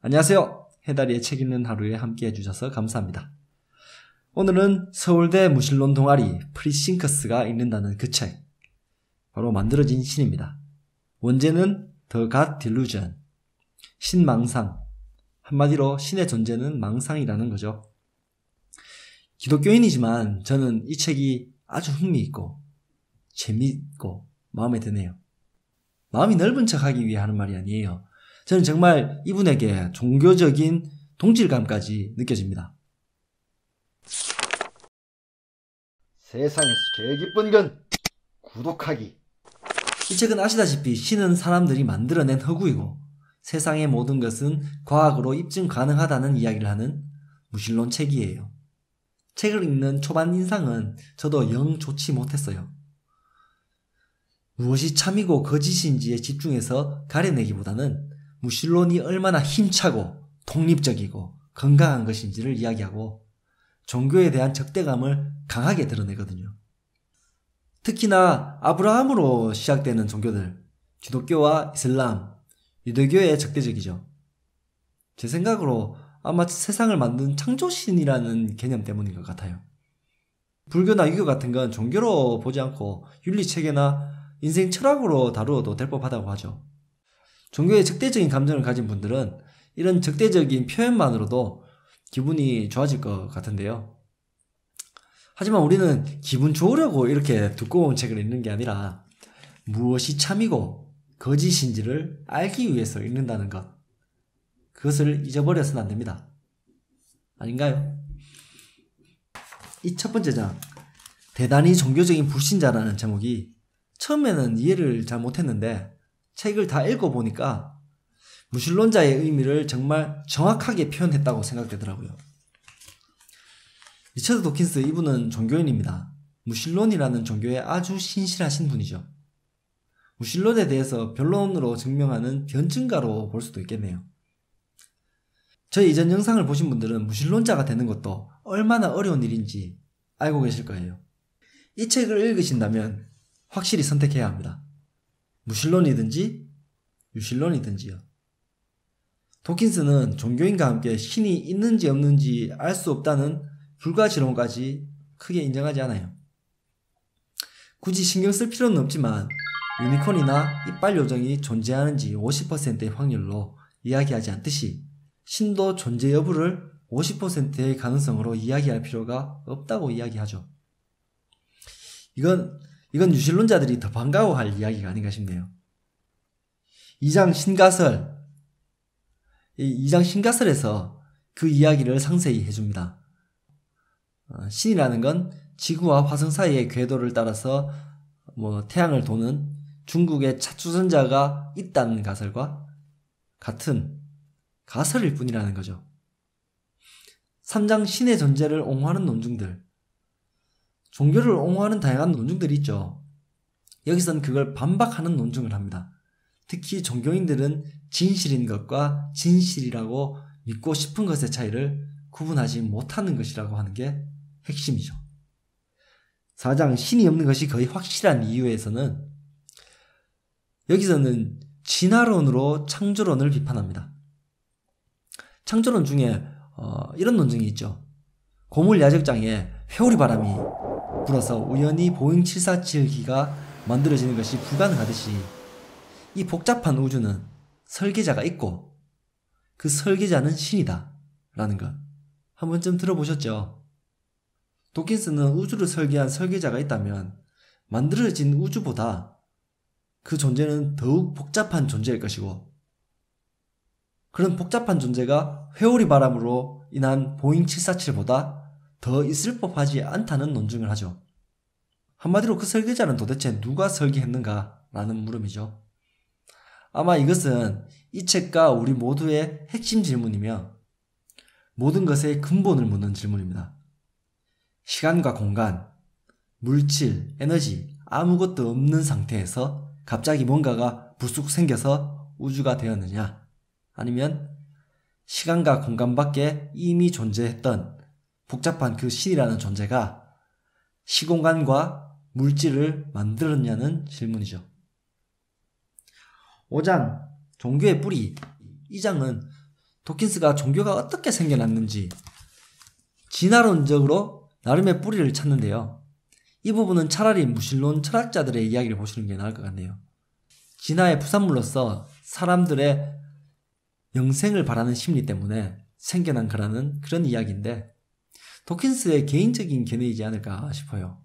안녕하세요. 해다리의 책 읽는 하루에 함께 해주셔서 감사합니다. 오늘은 서울대 무신론 동아리 프리싱커스가 읽는다는 그 책, 바로 만들어진 신입니다. 원제는 The God Delusion, 신망상, 한마디로 신의 존재는 망상이라는 거죠. 기독교인이지만 저는 이 책이 아주 흥미있고 재미있고 마음에 드네요. 마음이 넓은 척하기 위해 하는 말이 아니에요. 저는 정말 이분에게 종교적인 동질감까지 느껴집니다. 세상에서 제일 기쁜 건 구독하기. 이 책은 아시다시피 신은 사람들이 만들어낸 허구이고 세상의 모든 것은 과학으로 입증 가능하다는 이야기를 하는 무신론 책이에요. 책을 읽는 초반 인상은 저도 영 좋지 못했어요. 무엇이 참이고 거짓인지에 집중해서 가려내기보다는 무신론이 얼마나 힘차고 독립적이고 건강한 것인지를 이야기하고 종교에 대한 적대감을 강하게 드러내거든요. 특히나 아브라함으로 시작되는 종교들, 기독교와 이슬람, 유대교에 적대적이죠. 제 생각으로 아마 세상을 만든 창조신이라는 개념 때문인 것 같아요. 불교나 유교 같은 건 종교로 보지 않고 윤리체계나 인생 철학으로 다루어도 될 법하다고 하죠. 종교에 적대적인 감정을 가진 분들은 이런 적대적인 표현만으로도 기분이 좋아질 것 같은데요. 하지만 우리는 기분 좋으려고 이렇게 두꺼운 책을 읽는 게 아니라 무엇이 참이고 거짓인지를 알기 위해서 읽는다는 것, 그것을 잊어버려서는 안 됩니다. 아닌가요? 이 첫 번째 장, 대단히 종교적인 불신자라는 제목이 처음에는 이해를 잘 못했는데 책을 다 읽어보니까 무신론자의 의미를 정말 정확하게 표현했다고 생각되더라고요. 리처드 도킨스, 이분은 종교인입니다. 무신론이라는 종교에 아주 신실하신 분이죠. 무신론에 대해서 변론으로 증명하는 변증가로 볼 수도 있겠네요. 저희 이전 영상을 보신 분들은 무신론자가 되는 것도 얼마나 어려운 일인지 알고 계실 거예요. 이 책을 읽으신다면 확실히 선택해야 합니다. 무신론이든지 유신론이든지요. 도킨스는 종교인과 함께 신이 있는지 없는지 알 수 없다는 불가지론까지 크게 인정하지 않아요. 굳이 신경 쓸 필요는 없지만 유니콘이나 이빨 요정이 존재하는지 50%의 확률로 이야기하지 않듯이 신도 존재 여부를 50%의 가능성으로 이야기할 필요가 없다고 이야기하죠. 이건 유신론자들이 더 반가워할 이야기가 아닌가 싶네요. 2장 신가설, 이 2장 신가설에서 그 이야기를 상세히 해줍니다. 신이라는 건 지구와 화성 사이의 궤도를 따라서 태양을 도는 중국의 차추전자가 있다는 가설과 같은 가설일 뿐이라는 거죠. 3장 신의 존재를 옹호하는 논증들, 종교를 옹호하는 다양한 논증들이 있죠. 여기선 그걸 반박하는 논증을 합니다. 특히 종교인들은 진실인 것과 진실이라고 믿고 싶은 것의 차이를 구분하지 못하는 것이라고 하는 게 핵심이죠. 4장 신이 없는 것이 거의 확실한 이유에서는 여기서는 진화론으로 창조론을 비판합니다. 창조론 중에 이런 논증이 있죠. 고물 야적장에 회오리 바람이 불어서 우연히 보잉 747기가 만들어지는 것이 불가능하듯이 이 복잡한 우주는 설계자가 있고 그 설계자는 신이다 라는 것 한 번쯤 들어보셨죠? 도킨스는 우주를 설계한 설계자가 있다면 만들어진 우주보다 그 존재는 더욱 복잡한 존재일 것이고 그런 복잡한 존재가 회오리 바람으로 인한 보잉 747보다 더 있을 법하지 않다는 논증을 하죠. 한마디로 그 설계자는 도대체 누가 설계했는가 라는 물음이죠. 아마 이것은 이 책과 우리 모두의 핵심 질문이며 모든 것의 근본을 묻는 질문입니다. 시간과 공간, 물질, 에너지 아무것도 없는 상태에서 갑자기 뭔가가 불쑥 생겨서 우주가 되었느냐, 아니면 시간과 공간 밖에 이미 존재했던 복잡한 그 신이라는 존재가 시공간과 물질을 만들었냐는 질문이죠. 5장 종교의 뿌리, 이 장은 도킨스가 종교가 어떻게 생겨났는지 진화론적으로 나름의 뿌리를 찾는데요. 이 부분은 차라리 무신론 철학자들의 이야기를 보시는 게 나을 것 같네요. 진화의 부산물로서 사람들의 영생을 바라는 심리 때문에 생겨난 거라는 그런 이야기인데 도킨스의 개인적인 견해이지 않을까 싶어요.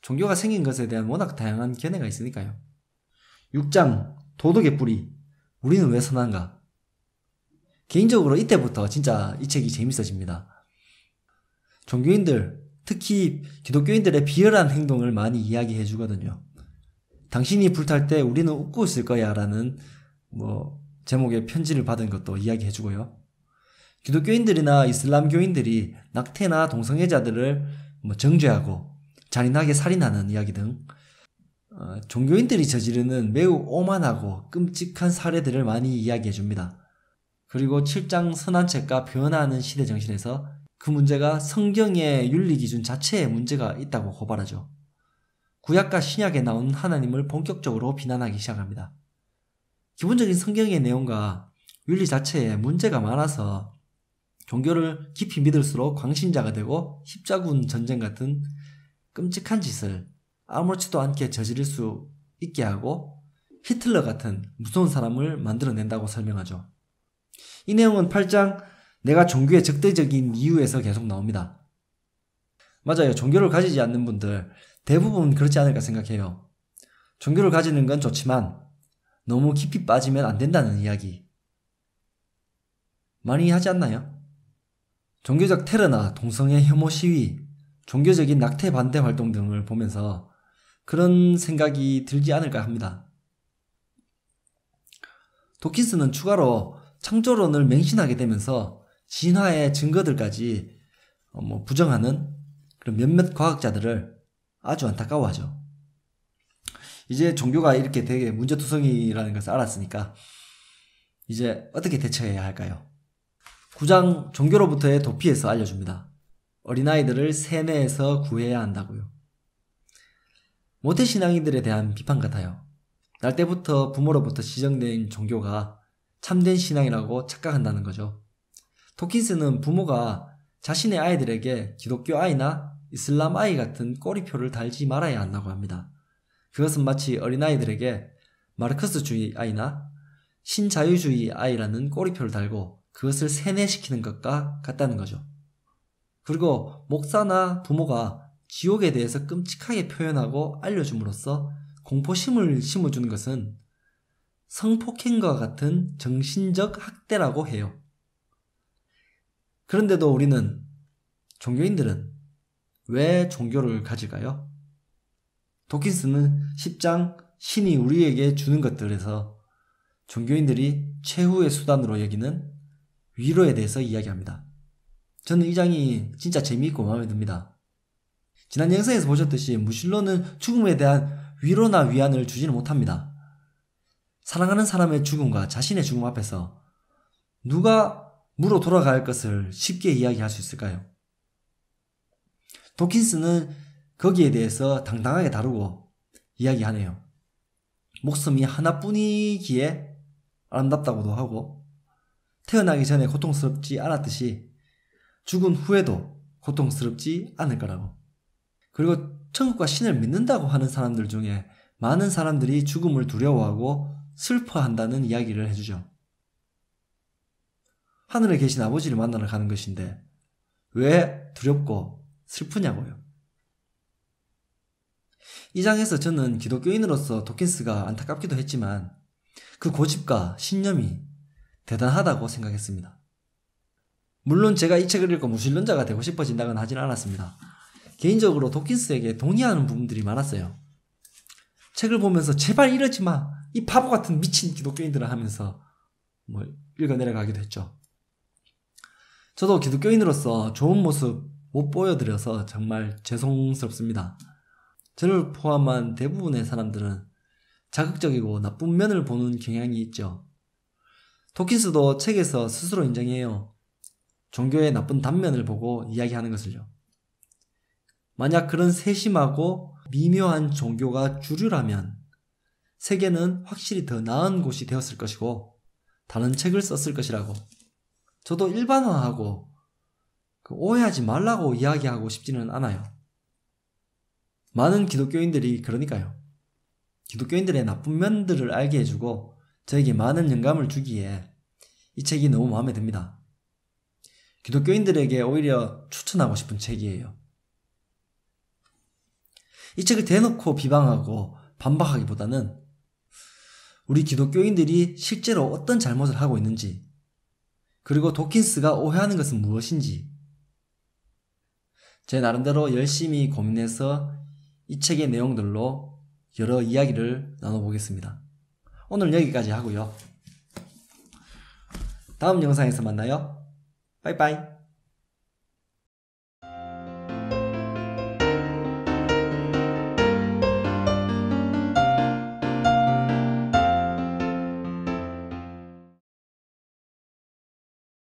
종교가 생긴 것에 대한 워낙 다양한 견해가 있으니까요. 6장 도덕의 뿌리 우리는 왜 선한가? 개인적으로 이때부터 진짜 이 책이 재밌어집니다. 종교인들, 특히 기독교인들의 비열한 행동을 많이 이야기해 주거든요. 당신이 불탈 때 우리는 웃고 있을 거야 라는 제목의 편지를 받은 것도 이야기해 주고요. 기독교인들이나 이슬람교인들이 낙태나 동성애자들을 정죄하고 잔인하게 살인하는 이야기 등 종교인들이 저지르는 매우 오만하고 끔찍한 사례들을 많이 이야기해 줍니다. 그리고 7장 선한 책과 변화하는 시대 정신에서 그 문제가 성경의 윤리 기준 자체에 문제가 있다고 고발하죠. 구약과 신약에 나온 하나님을 본격적으로 비난하기 시작합니다. 기본적인 성경의 내용과 윤리 자체에 문제가 많아서 종교를 깊이 믿을수록 광신자가 되고 십자군 전쟁 같은 끔찍한 짓을 아무렇지도 않게 저지를 수 있게 하고 히틀러 같은 무서운 사람을 만들어낸다고 설명하죠. 이 내용은 8장 내가 종교의 적대적인 이유에서 계속 나옵니다. 맞아요. 종교를 가지지 않는 분들 대부분 그렇지 않을까 생각해요. 종교를 가지는 건 좋지만 너무 깊이 빠지면 안 된다는 이야기 많이 하지 않나요? 종교적 테러나 동성애 혐오 시위, 종교적인 낙태 반대 활동 등을 보면서 그런 생각이 들지 않을까 합니다. 도킨스는 추가로 창조론을 맹신하게 되면서 진화의 증거들까지 부정하는 그런 몇몇 과학자들을 아주 안타까워하죠. 이제 종교가 이렇게 되게 문제투성이라는 것을 알았으니까 이제 어떻게 대처해야 할까요? 9장 종교로부터의 도피에서 알려줍니다. 어린아이들을 세뇌에서 구해야 한다고요. 모태신앙인들에 대한 비판 같아요. 날 때부터 부모로부터 지정된 종교가 참된 신앙이라고 착각한다는 거죠. 도킨스는 부모가 자신의 아이들에게 기독교 아이나 이슬람 아이 같은 꼬리표를 달지 말아야 한다고 합니다. 그것은 마치 어린아이들에게 마르크스주의 아이나 신자유주의 아이라는 꼬리표를 달고 그것을 세뇌시키는 것과 같다는 거죠. 그리고 목사나 부모가 지옥에 대해서 끔찍하게 표현하고 알려줌으로써 공포심을 심어주는 것은 성폭행과 같은 정신적 학대라고 해요. 그런데도 우리는, 종교인들은 왜 종교를 가질까요? 도킨스는 10장 신이 우리에게 주는 것들에서 종교인들이 최후의 수단으로 여기는 위로에 대해서 이야기합니다. 저는 이 장이 진짜 재미있고 마음에 듭니다. 지난 영상에서 보셨듯이 무신론은 죽음에 대한 위로나 위안을 주지는 못합니다. 사랑하는 사람의 죽음과 자신의 죽음 앞에서 누가 무로 돌아갈 것을 쉽게 이야기할 수 있을까요? 도킨스는 거기에 대해서 당당하게 다루고 이야기하네요. 목숨이 하나뿐이기에 아름답다고도 하고 태어나기 전에 고통스럽지 않았듯이 죽은 후에도 고통스럽지 않을 거라고. 그리고 천국과 신을 믿는다고 하는 사람들 중에 많은 사람들이 죽음을 두려워하고 슬퍼한다는 이야기를 해주죠. 하늘에 계신 아버지를 만나러 가는 것인데 왜 두렵고 슬프냐고요. 이 장에서 저는 기독교인으로서 도킨스가 안타깝기도 했지만 그 고집과 신념이 대단하다고 생각했습니다. 물론 제가 이 책을 읽고 무신론자가 되고 싶어진다고는 하진 않았습니다. 개인적으로 도킨스에게 동의하는 부분들이 많았어요. 책을 보면서 제발 이러지 마! 이 바보 같은 미친 기독교인들을 하면서 읽어 내려가기도 했죠. 저도 기독교인으로서 좋은 모습 못 보여드려서 정말 죄송스럽습니다. 저를 포함한 대부분의 사람들은 자극적이고 나쁜 면을 보는 경향이 있죠. 도킨스도 책에서 스스로 인정해요. 종교의 나쁜 단면을 보고 이야기하는 것을요. 만약 그런 세심하고 미묘한 종교가 주류라면 세계는 확실히 더 나은 곳이 되었을 것이고 다른 책을 썼을 것이라고. 저도 일반화하고 오해하지 말라고 이야기하고 싶지는 않아요. 많은 기독교인들이 그러니까요. 기독교인들의 나쁜 면들을 알게 해주고 저에게 많은 영감을 주기에 이 책이 너무 마음에 듭니다. 기독교인들에게 오히려 추천하고 싶은 책이에요. 이 책을 대놓고 비방하고 반박하기보다는 우리 기독교인들이 실제로 어떤 잘못을 하고 있는지, 그리고 도킨스가 오해하는 것은 무엇인지 제 나름대로 열심히 고민해서 이 책의 내용들로 여러 이야기를 나눠보겠습니다. 오늘 여기까지 하고요. 다음 영상에서 만나요. 빠이빠이.